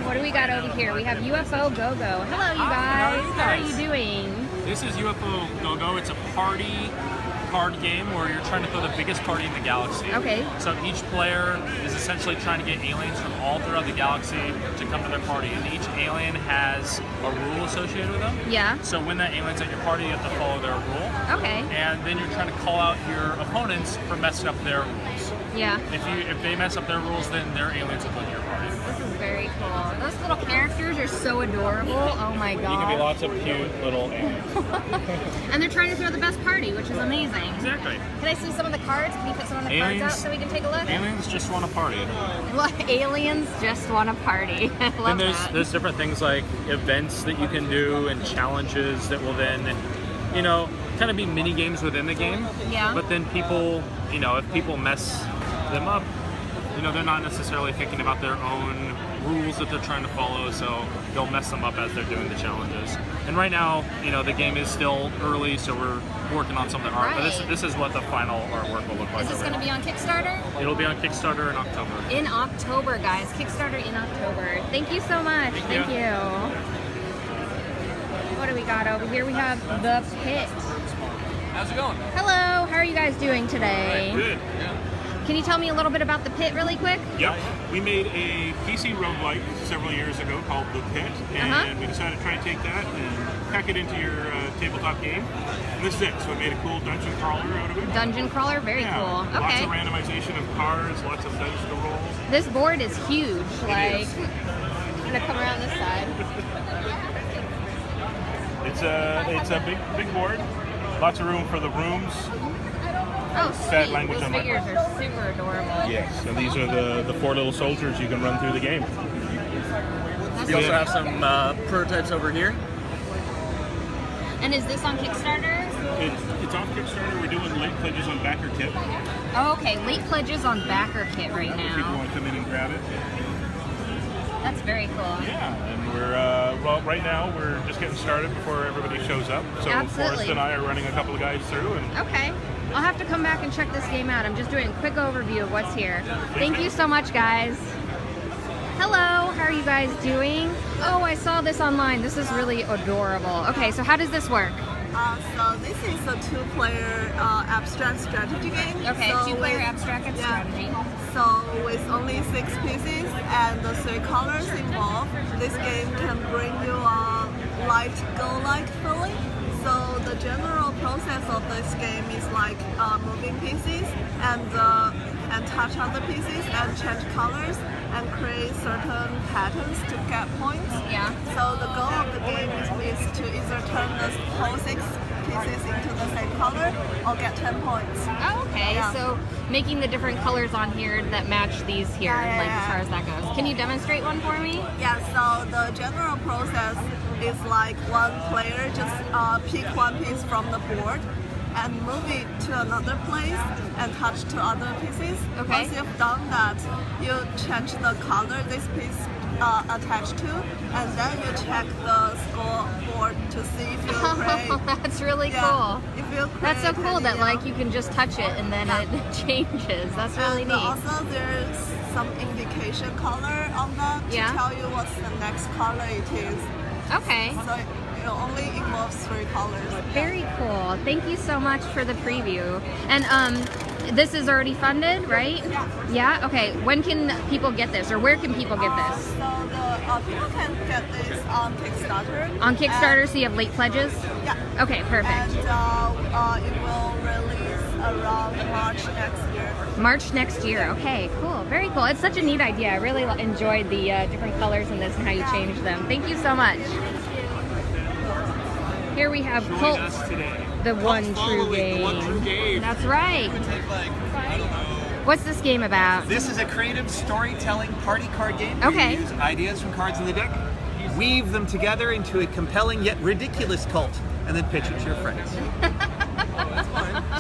What do we got over here? We have UFO Go-Go. Hello, you guys. How are you doing? This is UFO Go-Go. It's a party card game where you're trying to throw the biggest party in the galaxy. Okay. So each player is essentially trying to get aliens from all throughout the galaxy to come to their party, and each alien has a rule associated with them. Yeah. So when that alien's at your party, you have to follow their rule. Okay. And then you're trying to call out your opponents for messing up their rules. Yeah. If they mess up their rules, then their aliens will go to your party. This is very cool. Those little characters are so adorable. Oh my god. You can be lots of cute little aliens. And they're trying to throw the best party, which is amazing. Exactly. Can I see some of the cards? Can you put some of the cards out so we can take a look? Aliens just want to party. Well, aliens just want to party. I love Then that. there's different things like events that you can do and challenges that will then, kind of be mini games within the game. Yeah. But then people, if people mess them up, they're not necessarily thinking about their own rules that they're trying to follow, so they'll mess them up as they're doing the challenges. And right now, the game is still early, so we're working on some of the art. But this is what the final artwork will look like. Is this going to be on Kickstarter? It'll be on Kickstarter in October. In October, guys. Kickstarter in October. Thank you so much. Thank you. What do we got over here? We have The Pit. How's it going? Hello. How are you guys doing today? Good. Can you tell me a little bit about The Pit really quick? Yep. We made a PC roguelike several years ago called The Pit, and we decided to try to take that and pack it into your tabletop game. And this is it. So we made a cool dungeon crawler out of it. Dungeon crawler? Very cool. Lots Okay. of randomization of cards, lots of dice to roll. This board is huge. It is. I'm going to come around this side. It's a big board. Lots of room for the rooms. Oh, Bad sweet. language Those on my figures part. are super adorable. Yes, and these are the 4 little soldiers you can run through the game. We also have some prototypes over here. And is this on Kickstarter? It's off Kickstarter. We're doing late pledges on Backer Kit. Oh, okay. Late pledges on Backer Kit right If people now. want to come in and grab it. That's very cool. Yeah, and we're well, right now we're just getting started before everybody shows up. So Absolutely. Forrest and I are running a couple of guys through, and Okay. I'll have to come back and check this game out. I'm just doing a quick overview of what's here. Thank you so much, guys. Hello, how are you guys doing? Oh, I saw this online. This is really adorable. Okay, so how does this work? So this is a two-player abstract strategy game. Okay, so two-player with- abstract and yeah. strategy. So with only 6 pieces and the 3 colors involved, this game can bring you a light go-like feeling. So the general process of this game is like moving pieces and touch other pieces and change colors and create certain patterns to get points. Yeah. So the goal of the game is to either turn the whole 6 pieces into the same color or get 10 points. Oh, okay. Yeah. So making the different colors on here that match these here, Yeah, like yeah, as far as that goes. Can you demonstrate one for me? Yeah, so the general process is like one player just pick one piece from the board and move it to another place and touch to other pieces. Okay. Once you've done that, you change the color this piece attached to, and then you check the scoreboard to see if you create. That's really Yeah, cool. if you That's so create cool any, that like you can just touch it and then it changes. That's really and neat. also there's some indication color on that to Yeah. tell you what's the next color it is. Okay. So it only involves 3 colors. Very cool. Thank you so much for the preview. And this is already funded, right? Yeah. Yeah? Okay. When can people get this, or where can people get this? So the people can get this on Kickstarter. On Kickstarter, so you have late pledges? Yeah. Okay, perfect. And it will release around March next year. March next year. Okay, cool. Very cool. It's such a neat idea. I really enjoyed the different colors in this and how you change them. Thank you so much. Here we have Cult, today. the one true game. That's right. What's this game about? This is a creative storytelling party card game. Where Okay. You use ideas from cards in the deck, weave them together into a compelling yet ridiculous cult, and then pitch it to your friends.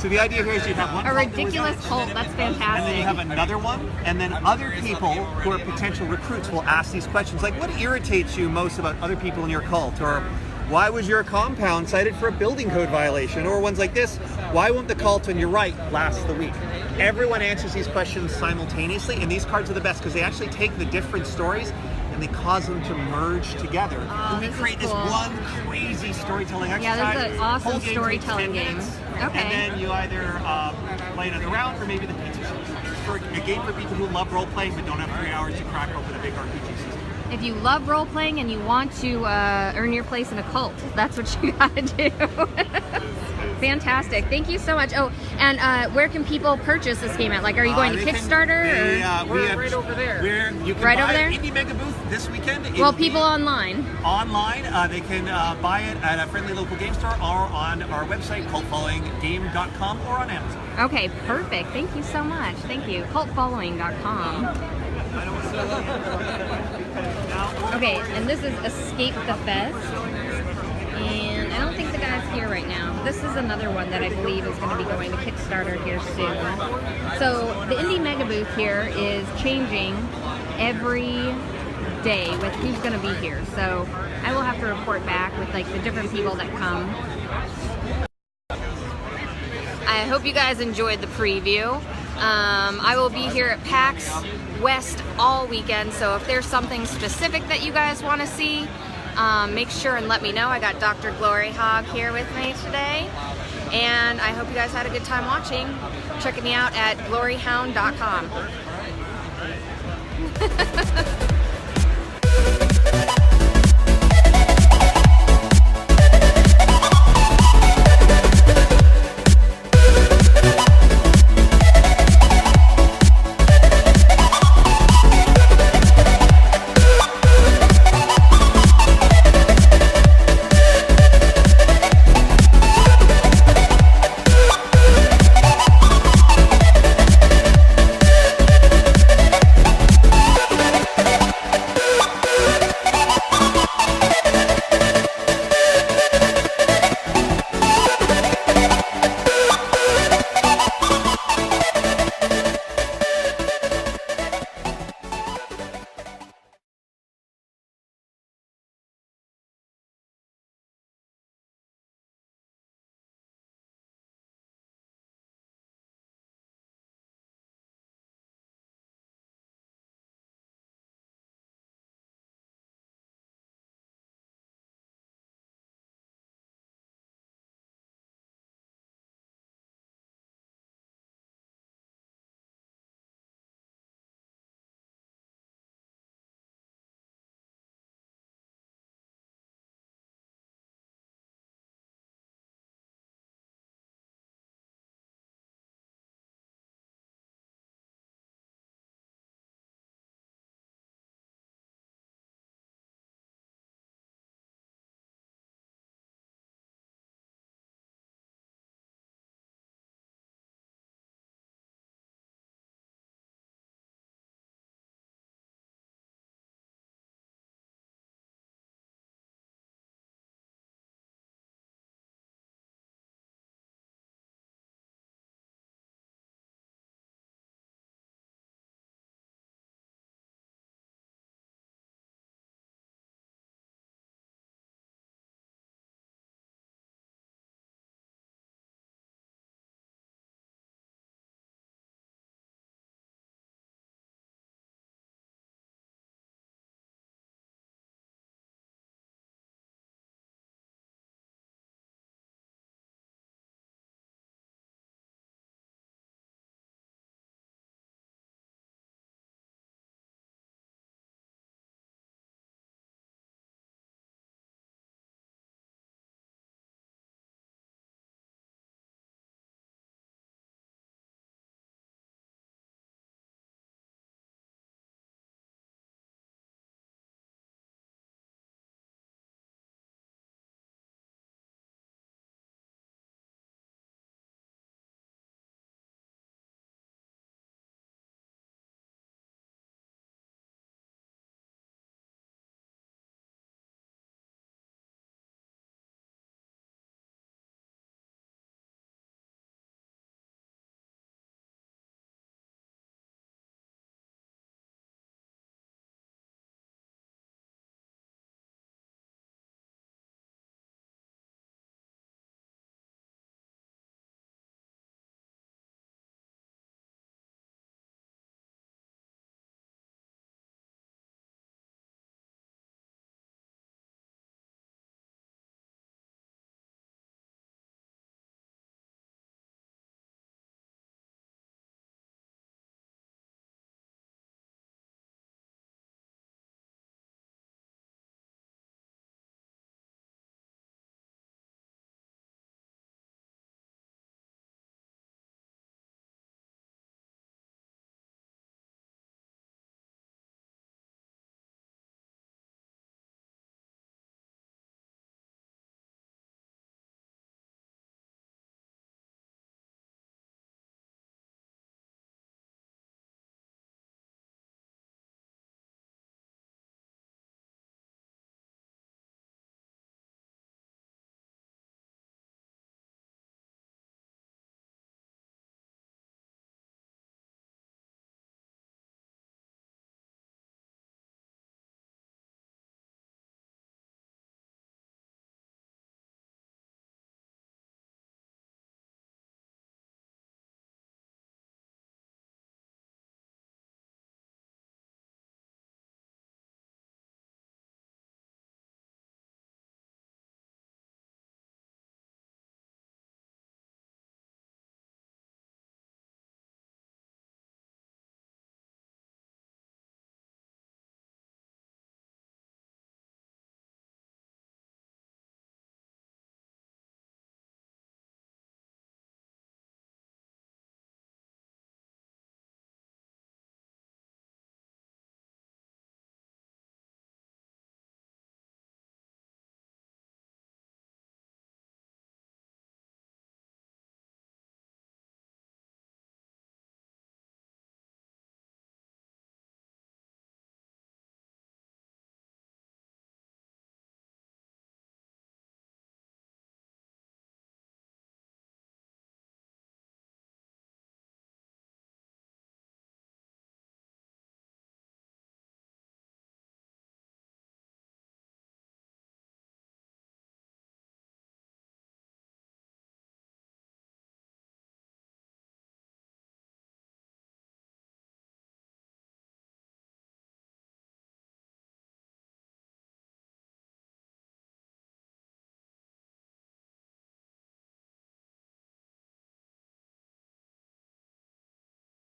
So the idea here is you have one A cult that was ridiculous on it, cult. That's and then you fantastic. have another one, and then other people who are potential recruits will ask these questions like, what irritates you most about other people in your cult? Or why was your compound cited for a building code violation? Or ones like this, why won't the cult on your right last the week? Everyone answers these questions simultaneously, and these cards are the best because they actually take the different stories and they cause them to merge together. And this we is create this cool. one crazy storytelling exercise. Yeah, this is an awesome Whole game takes storytelling 10 game. minutes, Okay. And then you either play another round or maybe the pizza show. A game for people who love role playing but don't have 3 hours to crack open a big RPG system. If you love role playing and you want to earn your place in a cult, that's what you gotta do. Fantastic. Thank you so much. Oh, and where can people purchase this game at? Like, are you going to They can- Kickstarter? they, or? we have, right over there. You can Right buy over there? Indie Mega Booth this weekend. Well, people online. Online, they can buy it at a friendly local game store or on our website, cultfollowinggame.com, or on Amazon. Okay, perfect. Thank you so much. Thank you. Cultfollowing.com. Okay, and this is Escape the Fez. And I don't think the guy's here right now. This is another one that I believe is going to be going to Kickstarter here soon. So the Indie Mega Booth here is changing every day with who's going to be here. So I will have to report back with like the different people that come. I hope you guys enjoyed the preview. I will be here at PAX West all weekend, so if there's something specific that you guys want to see, make sure and let me know. I got Dr. Glory Hog here with me today, and I hope you guys had a good time watching. Checking me out at gloryhound.com.